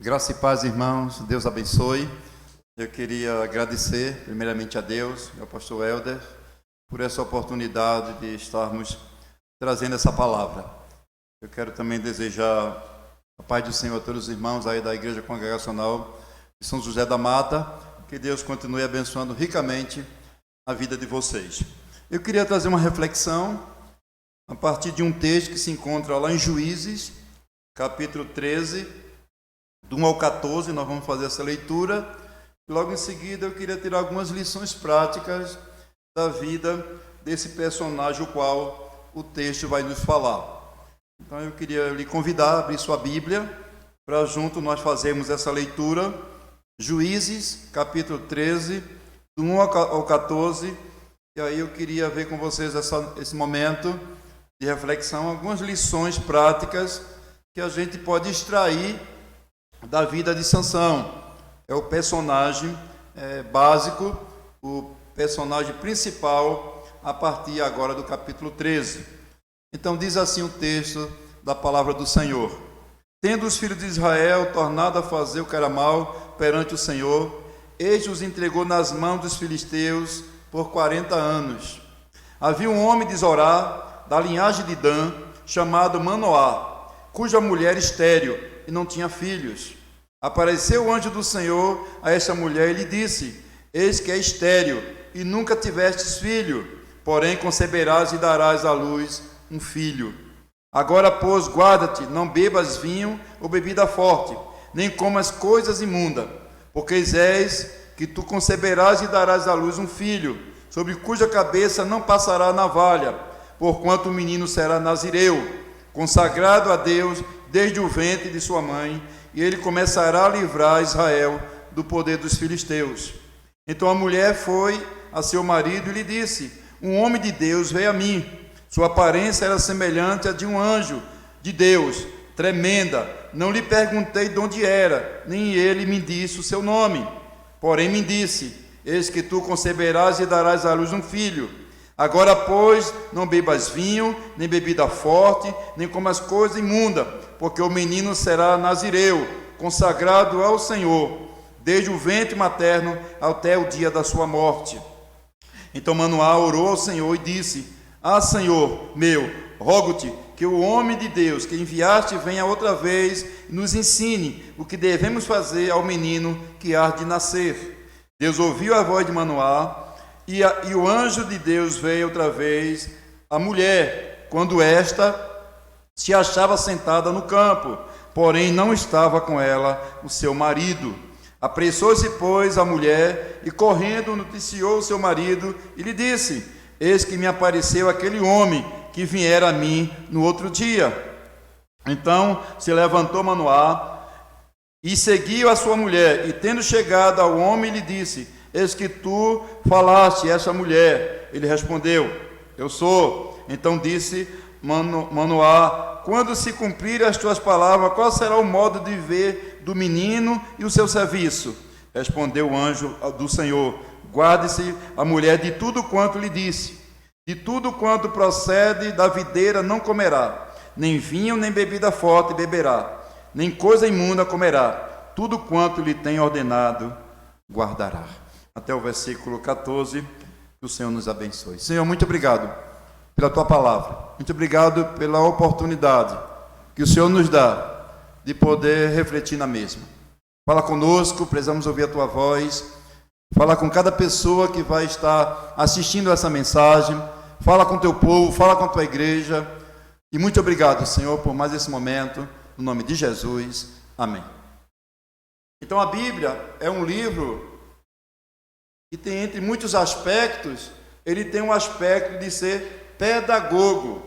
Graça e paz, irmãos. Deus abençoe. Eu queria agradecer, primeiramente, a Deus e ao pastor Helder por essa oportunidade de estarmos trazendo essa palavra. Eu quero também desejar a paz do Senhor a todos os irmãos aí da Igreja Congregacional de São José da Mata. Que Deus continue abençoando ricamente a vida de vocês. Eu queria trazer uma reflexão a partir de um texto que se encontra lá em Juízes, capítulo 13, do 1 ao 14, nós vamos fazer essa leitura. Logo em seguida eu queria tirar algumas lições práticas da vida desse personagem, o qual o texto vai nos falar. Então eu queria lhe convidar a abrir sua Bíblia, para junto nós fazermos essa leitura. Juízes, capítulo 13, do 1 ao 14, e aí eu queria ver com vocês esse momento de reflexão, algumas lições práticas que a gente pode extrair da vida de Sansão. É o personagem básico, o personagem principal, a partir agora do capítulo 13. Então diz assim o texto da palavra do Senhor: Tendo os filhos de Israel tornado a fazer o que era mal perante o Senhor, este os entregou nas mãos dos filisteus por 40 anos. Havia um homem de Zorá, da linhagem de Dan, chamado Manoá, cuja mulher estéril e não tinha filhos. Apareceu o anjo do Senhor a esta mulher e lhe disse: Eis que é estéril e nunca tivestes filho, porém conceberás e darás à luz um filho. Agora, pois, guarda-te, não bebas vinho ou bebida forte, nem comas coisas imundas, porque eis que tu conceberás e darás à luz um filho, sobre cuja cabeça não passará navalha, porquanto o menino será nazireu, consagrado a Deus desde o ventre de sua mãe, e ele começará a livrar Israel do poder dos filisteus. Então a mulher foi a seu marido e lhe disse: Um homem de Deus veio a mim. Sua aparência era semelhante à de um anjo de Deus, tremenda. Não lhe perguntei de onde era, nem ele me disse o seu nome. Porém me disse: Eis que tu conceberás e darás à luz um filho. Agora, pois, não bebas vinho, nem bebida forte, nem comas coisa imunda, porque o menino será nazireu, consagrado ao Senhor, desde o ventre materno até o dia da sua morte. Então Manoá orou ao Senhor e disse: Senhor meu, rogo-te que o homem de Deus que enviaste venha outra vez e nos ensine o que devemos fazer ao menino que há de nascer. Deus ouviu a voz de Manoá, e o anjo de Deus veio outra vez à mulher, quando esta se achava sentada no campo, porém não estava com ela o seu marido. Apressou-se, pois, a mulher, e correndo noticiou o seu marido, e lhe disse: Eis que me apareceu aquele homem que viera a mim no outro dia. Então se levantou Manoá e seguiu a sua mulher, e tendo chegado ao homem, lhe disse: Eis que tu falaste essa mulher. Ele respondeu: Eu sou. Então disse Manoá: Quando se cumprirem as tuas palavras, qual será o modo de viver do menino e o seu serviço? Respondeu o anjo do Senhor: Guarde-se a mulher de tudo quanto lhe disse. De tudo quanto procede da videira não comerá, nem vinho nem bebida forte beberá, nem coisa imunda comerá. Tudo quanto lhe tem ordenado guardará. Até o versículo 14, que o Senhor nos abençoe. Senhor, muito obrigado pela tua palavra, muito obrigado pela oportunidade que o Senhor nos dá de poder refletir na mesma. Fala conosco, precisamos ouvir a tua voz. Fala com cada pessoa que vai estar assistindo essa mensagem. Fala com teu povo, fala com a tua igreja. E muito obrigado, Senhor, por mais esse momento, no nome de Jesus. Amém. Então a Bíblia é um livro que tem, entre muitos aspectos, ele tem um aspecto de ser pedagogo.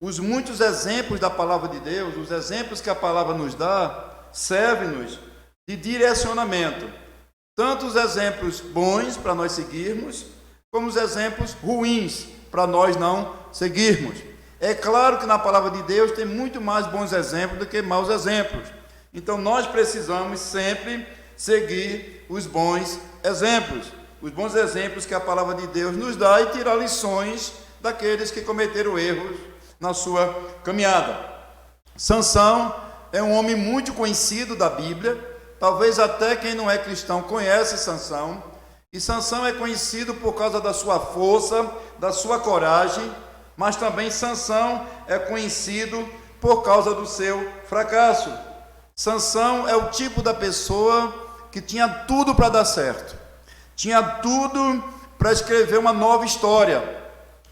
Os muitos exemplos da palavra de Deus, os exemplos que a palavra nos dá, servem-nos de direcionamento. Tanto os exemplos bons para nós seguirmos, como os exemplos ruins para nós não seguirmos. É claro que na palavra de Deus tem muito mais bons exemplos do que maus exemplos. Então nós precisamos sempre seguir os bons exemplos que a palavra de Deus nos dá, e tirar lições daqueles que cometeram erros na sua caminhada. Sansão é um homem muito conhecido da Bíblia, talvez até quem não é cristão conhece Sansão, e Sansão é conhecido por causa da sua força, da sua coragem, mas também Sansão é conhecido por causa do seu fracasso. Sansão é o tipo da pessoa que tinha tudo para dar certo, tinha tudo para escrever uma nova história,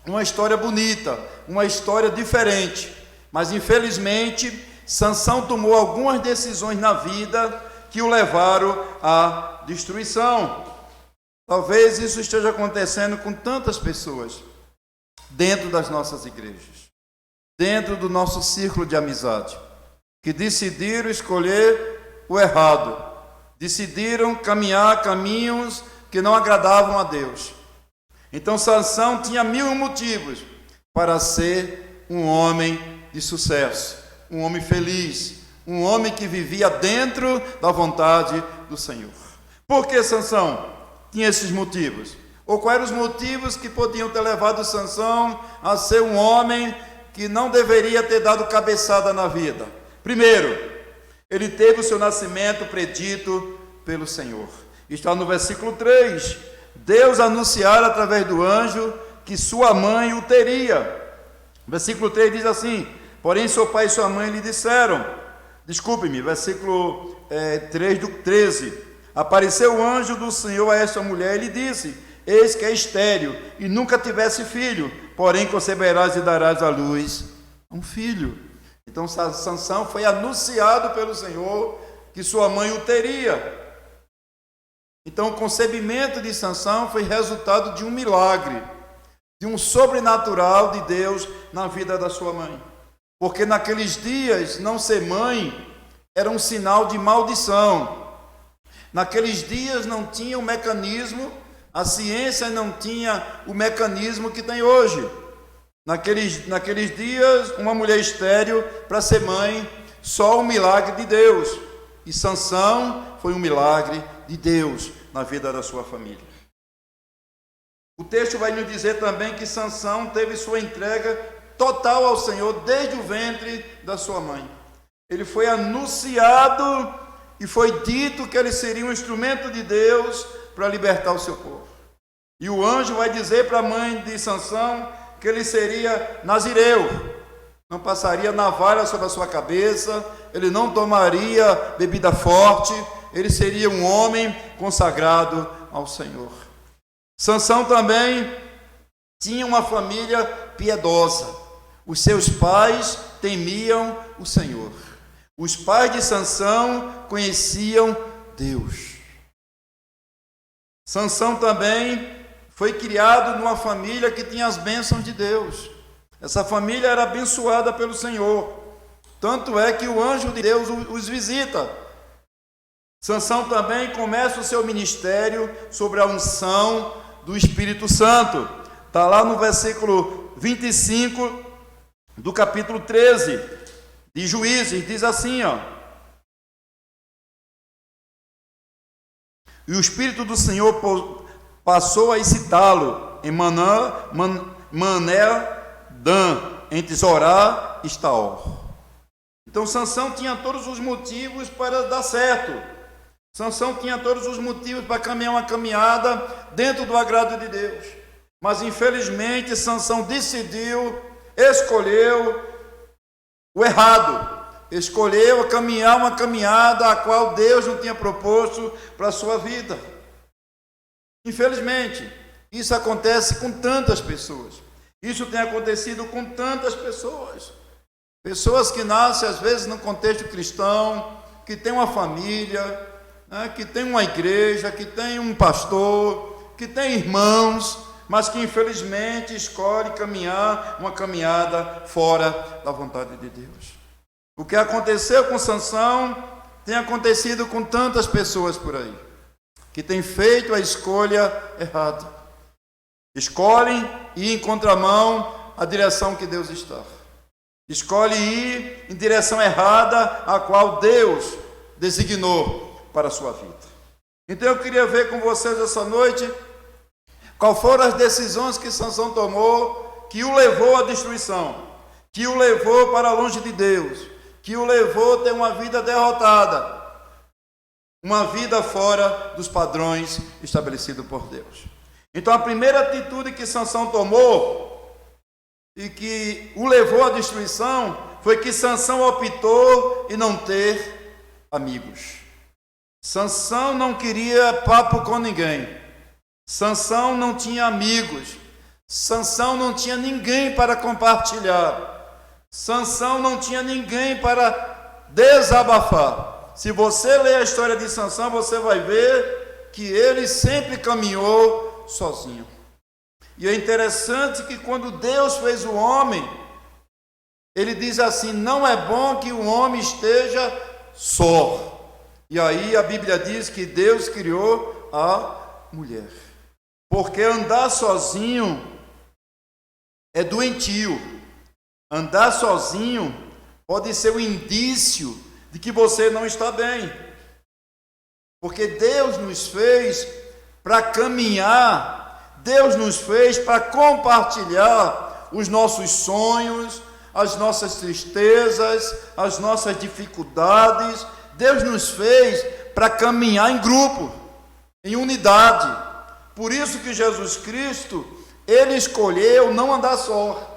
uma história bonita, uma história diferente, mas infelizmente Sansão tomou algumas decisões na vida que o levaram à destruição. Talvez isso esteja acontecendo com tantas pessoas dentro das nossas igrejas, dentro do nosso círculo de amizade, que decidiram escolher o errado, decidiram caminhar caminhos que não agradavam a Deus. Então Sansão tinha 1000 motivos para ser um homem de sucesso, um homem feliz, um homem que vivia dentro da vontade do Senhor. Por que Sansão tinha esses motivos? Ou quais eram os motivos que podiam ter levado Sansão a ser um homem que não deveria ter dado cabeçada na vida? Primeiro, ele teve o seu nascimento predito pelo Senhor. Está no versículo 3. Deus anunciara através do anjo que sua mãe o teria. Versículo 3 diz assim: porém seu pai e sua mãe lhe disseram, versículo 3 do 13, apareceu o anjo do Senhor a esta mulher e lhe disse, eis que é estéril e nunca tivesse filho, porém conceberás e darás à luz um filho. Então Sansão foi anunciado pelo Senhor que sua mãe o teria. Então o concebimento de Sansão foi resultado de um milagre, de um sobrenatural de Deus na vida da sua mãe. Porque naqueles dias não ser mãe era um sinal de maldição. Naqueles dias não tinha o mecanismo, a ciência não tinha o mecanismo que tem hoje. Naqueles dias, uma mulher estéril para ser mãe, só um milagre de Deus. E Sansão foi um milagre de Deus na vida da sua família. O texto vai nos dizer também que Sansão teve sua entrega total ao Senhor desde o ventre da sua mãe. Ele foi anunciado e foi dito que ele seria um instrumento de Deus para libertar o seu povo. E o anjo vai dizer para a mãe de Sansão que ele seria nazireu, não passaria navalha sobre a sua cabeça, ele não tomaria bebida forte, ele seria um homem consagrado ao Senhor. Sansão também tinha uma família piedosa. Os seus pais temiam o Senhor. Os pais de Sansão conheciam Deus. Sansão também foi criado numa família que tinha as bênçãos de Deus. Essa família era abençoada pelo Senhor. Tanto é que o anjo de Deus os visita. Sansão também começa o seu ministério sobre a unção do Espírito Santo. Está lá no versículo 25 do capítulo 13 de Juízes, diz assim, ó: e o Espírito do Senhor passou a excitá-lo em Mané-Dan, entre Zorá e Estaol. Então Sansão tinha todos os motivos para dar certo. Sansão tinha todos os motivos para caminhar uma caminhada dentro do agrado de Deus. Mas infelizmente Sansão escolheu o errado. Escolheu caminhar uma caminhada a qual Deus não tinha proposto para a sua vida. Infelizmente, isso acontece com tantas pessoas. Isso tem acontecido com tantas pessoas. Pessoas que nascem, às vezes, no contexto cristão, que tem uma família, né, que tem uma igreja, que tem um pastor, que tem irmãos, mas que, infelizmente, escolhe caminhar uma caminhada fora da vontade de Deus. O que aconteceu com Sansão tem acontecido com tantas pessoas por aí, que têm feito a escolha errada. Escolhem ir em contramão à direção que Deus está. Escolhe ir em direção errada, a qual Deus designou para a sua vida. Então eu queria ver com vocês essa noite qual foram as decisões que Sansão tomou, que o levou à destruição, que o levou para longe de Deus, que o levou a ter uma vida derrotada, uma vida fora dos padrões estabelecidos por Deus. Então a primeira atitude que Sansão tomou e que o levou à destruição foi que Sansão optou em não ter amigos. Sansão não queria papo com ninguém. Sansão não tinha amigos. Sansão não tinha ninguém para compartilhar. Sansão não tinha ninguém para desabafar. Se você ler a história de Sansão, você vai ver que ele sempre caminhou sozinho. E é interessante que quando Deus fez o homem, ele diz assim: não é bom que o homem esteja só. E aí a Bíblia diz que Deus criou a mulher. Porque andar sozinho é doentio. Andar sozinho pode ser um indício de que você não está bem. Porque Deus nos fez para caminhar, Deus nos fez para compartilhar os nossos sonhos, as nossas tristezas, as nossas dificuldades. Deus nos fez para caminhar em grupo, em unidade. Por isso que Jesus Cristo, ele escolheu não andar só.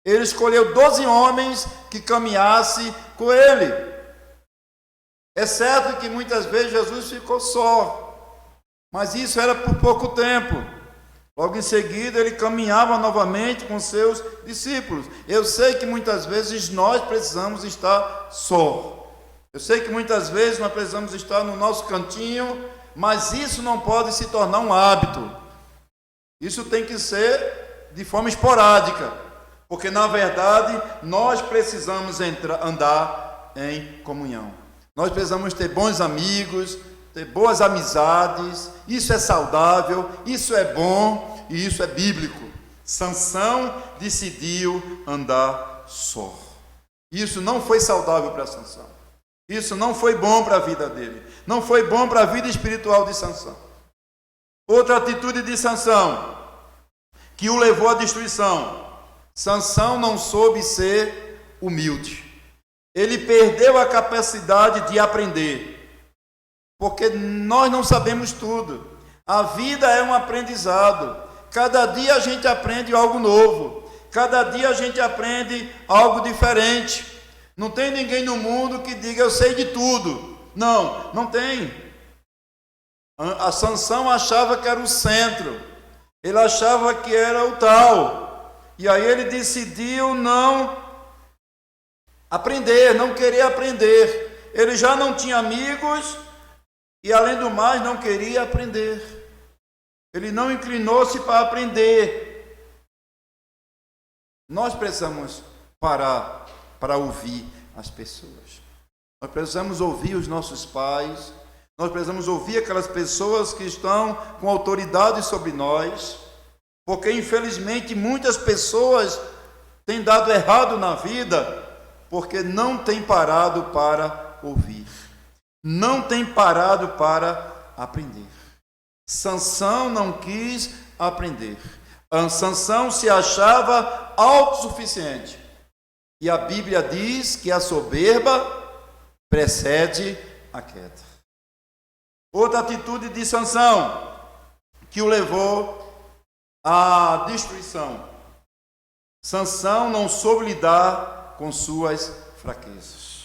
Ele escolheu 12 homens que caminhassem com ele. É certo que muitas vezes Jesus ficou só, mas isso era por pouco tempo. Logo em seguida ele caminhava novamente com seus discípulos. Eu sei que muitas vezes nós precisamos estar só. Eu sei que muitas vezes nós precisamos estar no nosso cantinho, mas isso não pode se tornar um hábito. Isso tem que ser de forma esporádica, porque na verdade nós precisamos andar em comunhão. Nós precisamos ter bons amigos, ter boas amizades. Isso é saudável, isso é bom e isso é bíblico. Sansão decidiu andar só. Isso não foi saudável para Sansão. Isso não foi bom para a vida dele. Não foi bom para a vida espiritual de Sansão. Outra atitude de Sansão, que o levou à destruição. Sansão não soube ser humilde. Ele perdeu a capacidade de aprender. Porque nós não sabemos tudo. A vida é um aprendizado. Cada dia a gente aprende algo novo. Cada dia a gente aprende algo diferente. Não tem ninguém no mundo que diga eu sei de tudo. Não, não tem. A Sansão achava que era o centro. Ele achava que era o tal. E aí ele decidiu não aprender, não querer aprender. Ele já não tinha amigos e, além do mais, não queria aprender. Ele não inclinou-se para aprender. Nós precisamos parar para ouvir as pessoas. Nós precisamos ouvir os nossos pais. Nós precisamos ouvir aquelas pessoas que estão com autoridade sobre nós, porque infelizmente muitas pessoas têm dado errado na vida, porque não têm parado para ouvir, não têm parado para aprender. Sansão não quis aprender. Sansão se achava autossuficiente. E a Bíblia diz que a soberba precede a queda. Outra atitude de Sansão que o levou à destruição. Sansão não soube lidar com suas fraquezas,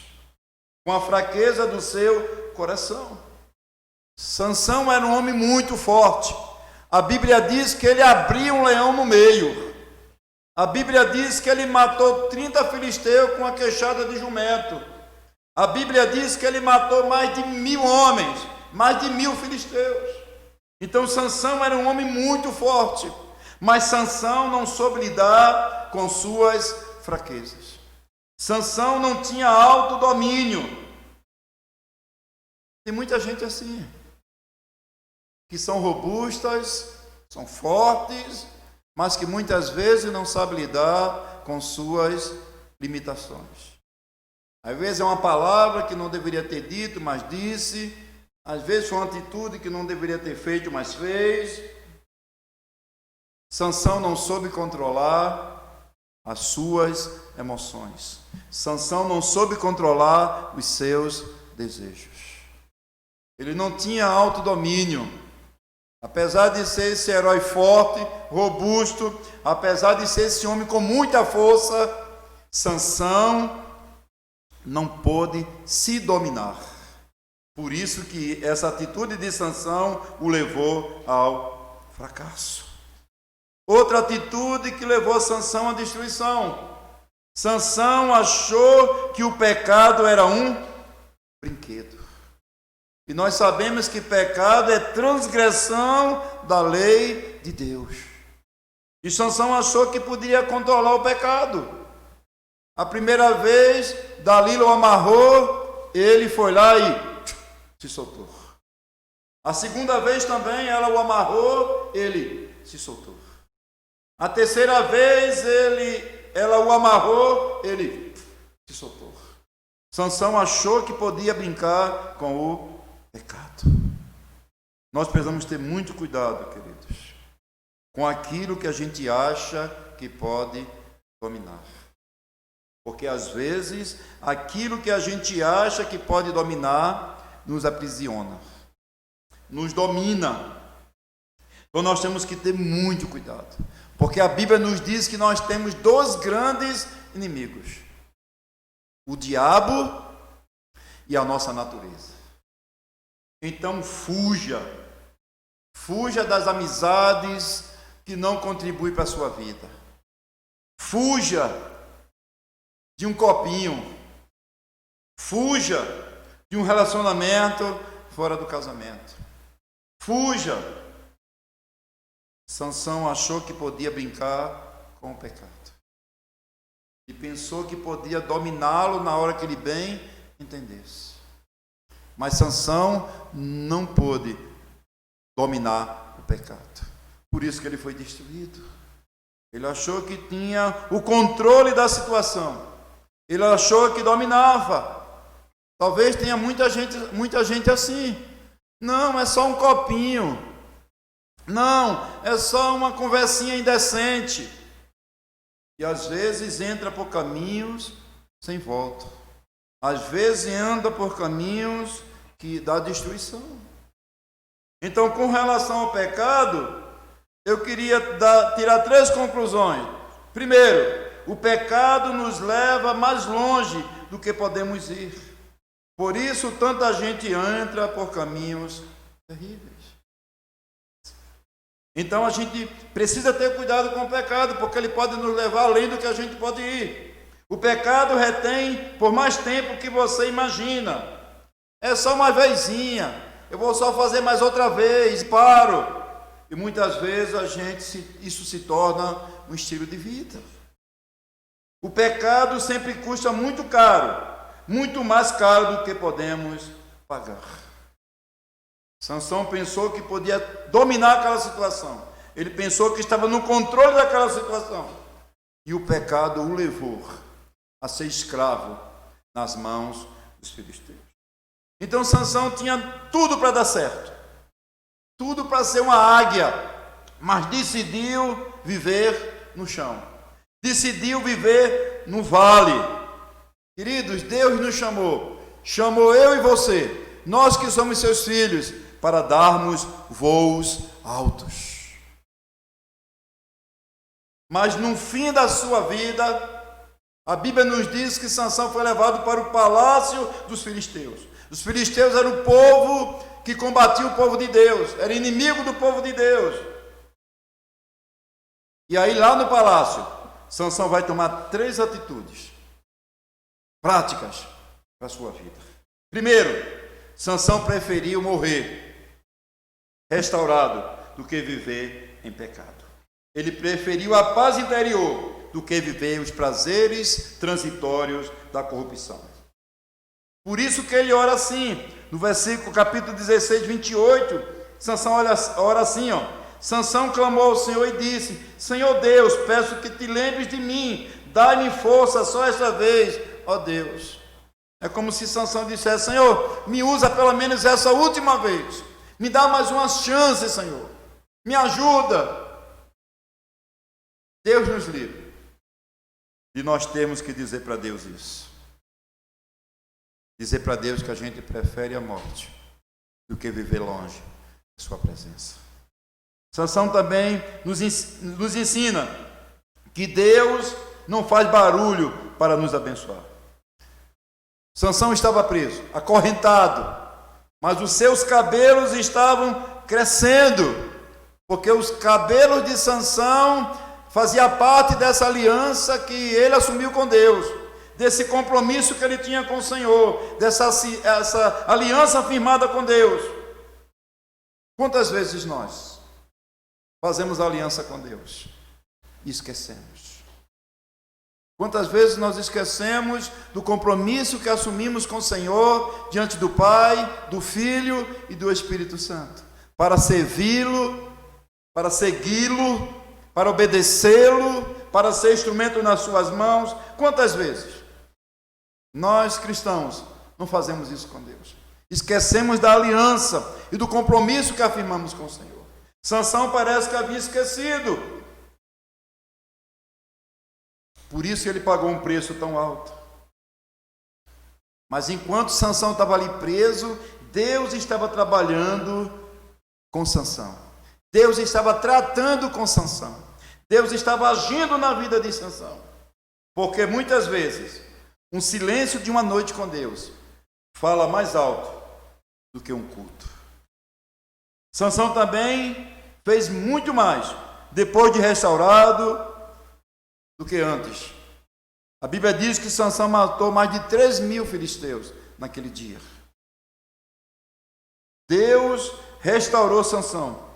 com a fraqueza do seu coração. Sansão era um homem muito forte. A Bíblia diz que ele abria um leão no meio. A Bíblia diz que ele matou 30 filisteus com a queixada de jumento. A Bíblia diz que ele matou mais de 1000 homens, mais de 1000 filisteus. Então Sansão era um homem muito forte, mas Sansão não soube lidar com suas fraquezas. Sansão não tinha autodomínio. Tem muita gente assim, que são robustas, são fortes, mas que muitas vezes não sabe lidar com suas limitações. Às vezes é uma palavra que não deveria ter dito, mas disse. Às vezes foi uma atitude que não deveria ter feito, mas fez. Sansão não soube controlar as suas emoções. Sansão não soube controlar os seus desejos. Ele não tinha autodomínio. Apesar de ser esse herói forte, robusto, apesar de ser esse homem com muita força, Sansão não pôde se dominar. Por isso que essa atitude de Sansão o levou ao fracasso. Outra atitude que levou Sansão à destruição. Sansão achou que o pecado era um brinquedo. E nós sabemos que pecado é transgressão da lei de Deus. E Sansão achou que poderia controlar o pecado. A primeira vez, Dalila o amarrou, ele foi lá e se soltou. A segunda vez também, ela o amarrou, ele se soltou. A terceira vez, ela o amarrou, ele se soltou. Sansão achou que podia brincar com o pecado. Nós precisamos ter muito cuidado, queridos, com aquilo que a gente acha que pode dominar. Porque às vezes aquilo que a gente acha que pode dominar nos aprisiona, nos domina. Então nós temos que ter muito cuidado, porque a Bíblia nos diz que nós temos dois grandes inimigos: o diabo e a nossa natureza. Então fuja das amizades que não contribuem para a sua vida. Fuja de um copinho. Fuja de um relacionamento fora do casamento. Fuja. Sansão achou que podia brincar com o pecado. E pensou que podia dominá-lo na hora que ele bem entendesse. Mas Sansão não pôde dominar o pecado. Por isso que ele foi destruído. Ele achou que tinha o controle da situação. Ele achou que dominava. Talvez tenha muita gente assim. Não, é só um copinho. Não, é só uma conversinha indecente. E às vezes entra por caminhos sem volta. Às vezes anda por caminhos que dá destruição. Então, com relação ao pecado, eu queria tirar 3 conclusões. Primeiro, o pecado nos leva mais longe do que podemos ir. Por isso, tanta gente entra por caminhos terríveis. Então, a gente precisa ter cuidado com o pecado, porque ele pode nos levar além do que a gente pode ir. O pecado retém por mais tempo que você imagina. É só uma vezinha. Eu vou só fazer mais outra vez, paro. E muitas vezes isso se torna um estilo de vida. O pecado sempre custa muito caro, muito mais caro do que podemos pagar. Sansão pensou que podia dominar aquela situação. Ele pensou que estava no controle daquela situação. E o pecado o levou a ser escravo nas mãos dos filisteus. Então Sansão tinha tudo para dar certo. Tudo para ser uma águia, mas decidiu viver no chão. Decidiu viver no vale. Queridos, Deus nos chamou eu e você, nós que somos seus filhos, para darmos voos altos. Mas no fim da sua vida, a Bíblia nos diz que Sansão foi levado para o palácio dos filisteus. Os filisteus eram o povo que combatia o povo de Deus, era inimigo do povo de Deus. E aí lá no palácio, Sansão vai tomar 3 atitudes práticas para a sua vida. Primeiro, Sansão preferiu morrer restaurado do que viver em pecado. Ele preferiu a paz interior do que viver os prazeres transitórios da corrupção. Por isso que ele ora assim, no versículo capítulo 16, 28, Sansão ora assim, Sansão clamou ao Senhor e disse: Senhor Deus, peço que te lembres de mim, dai-me força só esta vez, ó Deus. É como se Sansão dissesse: Senhor, me usa pelo menos essa última vez, me dá mais uma chance, Senhor, me ajuda. Deus nos livre de nós termos que dizer para Deus isso. Dizer para Deus que a gente prefere a morte do que viver longe de sua presença. Sansão também nos ensina que Deus não faz barulho para nos abençoar. Sansão estava preso, acorrentado, mas os seus cabelos estavam crescendo, porque os cabelos de Sansão faziam parte dessa aliança que ele assumiu com Deus, desse compromisso que ele tinha com o Senhor, essa aliança firmada com Deus. Quantas vezes nós fazemos aliança com Deus e esquecemos? Quantas vezes nós esquecemos do compromisso que assumimos com o Senhor diante do Pai, do Filho e do Espírito Santo, para servi-lo, para segui-lo, para obedecê-lo, para ser instrumento nas suas mãos? Quantas vezes nós cristãos não fazemos isso com Deus? Esquecemos da aliança e do compromisso que afirmamos com o Senhor. Sansão parece que havia esquecido. Por isso ele pagou um preço tão alto. Mas enquanto Sansão estava ali preso, Deus estava trabalhando com Sansão. Deus estava tratando com Sansão. Deus estava agindo na vida de Sansão. Porque muitas vezes um silêncio de uma noite com Deus fala mais alto do que um culto. Sansão também fez muito mais depois de restaurado do que antes. A Bíblia diz que Sansão matou mais de 3.000 filisteus naquele dia. Deus restaurou Sansão.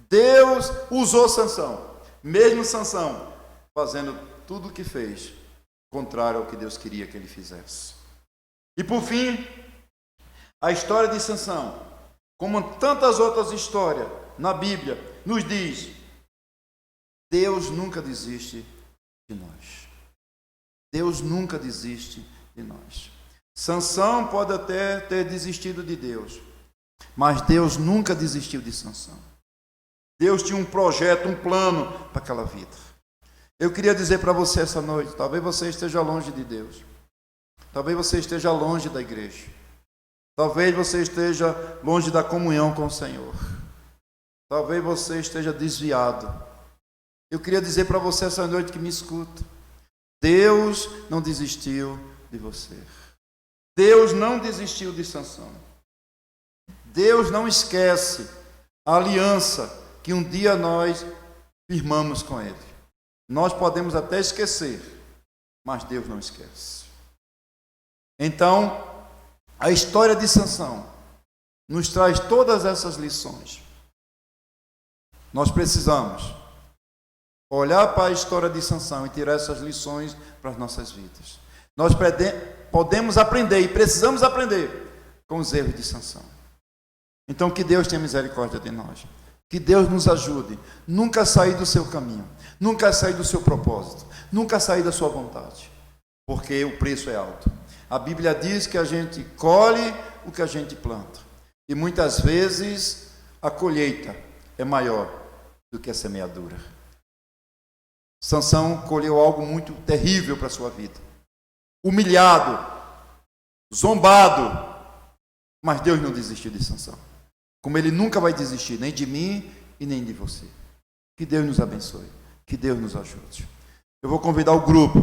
Deus usou Sansão. Mesmo Sansão fazendo tudo o que fez, contrário ao que Deus queria que ele fizesse. E por fim, a história de Sansão, como tantas outras histórias na Bíblia, nos diz: Deus nunca desiste de nós. Deus nunca desiste de nós. Sansão pode até ter desistido de Deus, mas Deus nunca desistiu de Sansão. Deus tinha um projeto, um plano para aquela vida. Eu queria dizer para você essa noite, talvez você esteja longe de Deus. Talvez você esteja longe da igreja. Talvez você esteja longe da comunhão com o Senhor. Talvez você esteja desviado. Eu queria dizer para você essa noite que me escuta: Deus não desistiu de você. Deus não desistiu de Sansão. Deus não esquece a aliança que um dia nós firmamos com Ele. Nós podemos até esquecer, mas Deus não esquece. Então, a história de Sansão nos traz todas essas lições. Nós precisamos olhar para a história de Sansão e tirar essas lições para as nossas vidas. Nós podemos aprender e precisamos aprender com os erros de Sansão. Então, que Deus tenha misericórdia de nós. Que Deus nos ajude. Nunca sair do seu caminho. Nunca sair do seu propósito. Nunca sair da sua vontade. Porque o preço é alto. A Bíblia diz que a gente colhe o que a gente planta. E muitas vezes a colheita é maior do que a semeadura. Sansão colheu algo muito terrível para a sua vida. Humilhado, zombado, mas Deus não desistiu de Sansão. Como Ele nunca vai desistir, nem de mim e nem de você. Que Deus nos abençoe, que Deus nos ajude. Eu vou convidar o grupo,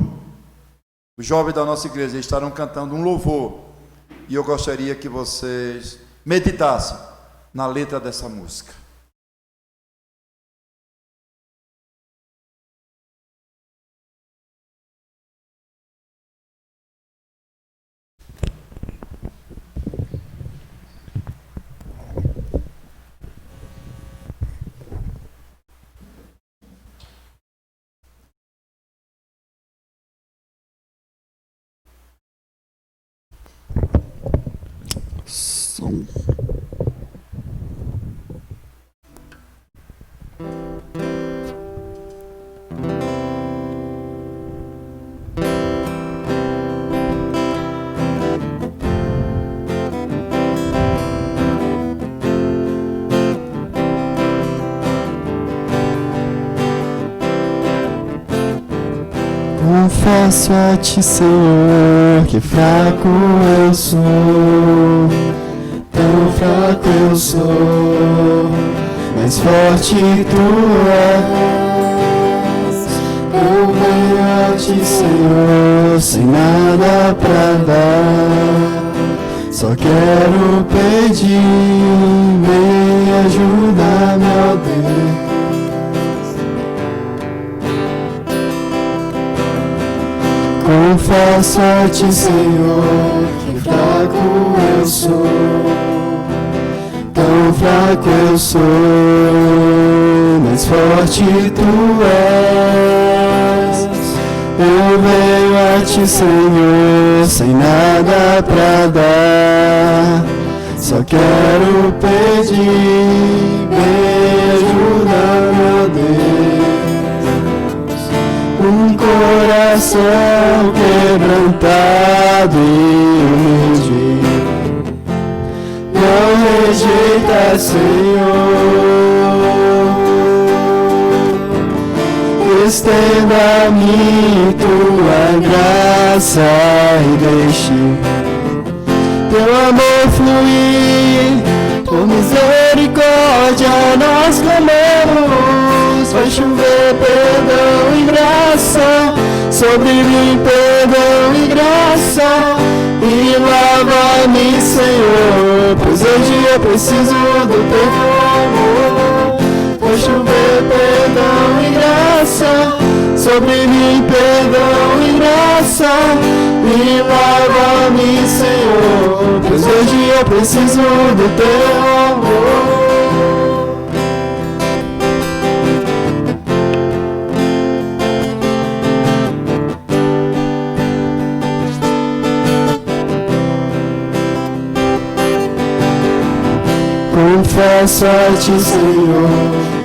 os jovens da nossa igreja estarão cantando um louvor, e eu gostaria que vocês meditassem na letra dessa música. Confesso a ti, Senhor, que fraco eu sou. Tão fraco eu sou, mas forte tu és. Eu venho a ti, Senhor, sem nada pra dar. Só quero pedir, vem ajudar-me, ó Deus. Confesso a ti, Senhor, que fraco eu sou. Tão fraco eu sou, mas forte tu és. Eu venho a ti, Senhor, sem nada pra dar. Só quero pedir, vem ajudar-me, ó Deus. Um coração quebrantado e humilde, não rejeita, Senhor. Estenda a mim tua graça e deixe teu amor fluir. Por misericórdia nós clamamos. Vai chover perdão e graça sobre mim, perdão e graça. E lava-me, Senhor, pois hoje eu preciso do teu amor. Vai chover perdão e graça sobre mim, perdão e graça. E lava-me, Senhor, pois hoje eu preciso do teu amor. Confesso a ti, Senhor,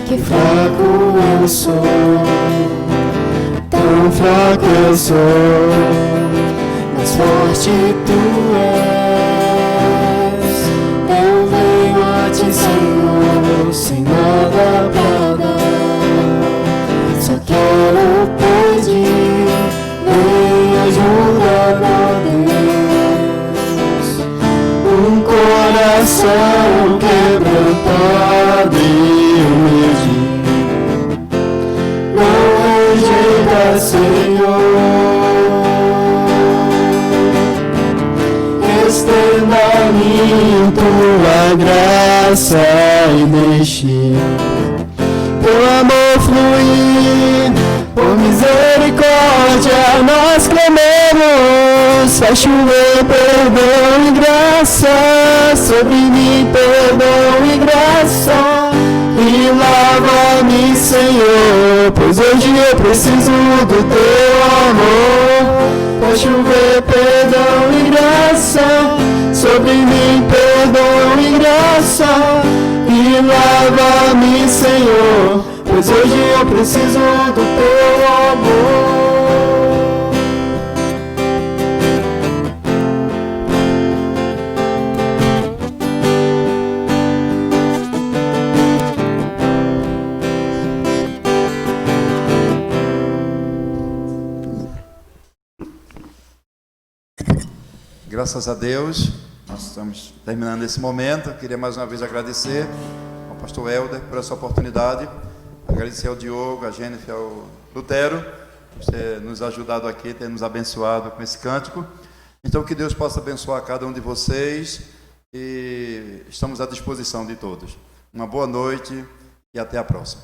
que fraco eu sou. Tão fraco eu sou, mas forte tu és. Eu venho a ti, Senhor, sem nada pra dar. Só quero pedir, vem ajudar-me, Deus. Um coração quebrantado e humilde, não rejeita, Senhor. Estenda a mim tua graça e deixe teu amor fluir. Por misericórdia nós clamamos. Faz chover perdão e graça sobre mim, perdão e graça. E lava-me, Senhor, pois hoje eu preciso do teu amor. Faz chover perdão e graça sobre mim, perdão e graça. E lava-me, Senhor, pois hoje eu preciso do teu amor. Graças a Deus, nós estamos terminando esse momento. Eu queria mais uma vez agradecer ao pastor Helder por essa oportunidade, agradecer ao Diogo, a Jennifer, ao Lutero, por ter nos ajudado aqui, ter nos abençoado com esse cântico. Então, que Deus possa abençoar cada um de vocês e estamos à disposição de todos. Uma boa noite e até a próxima.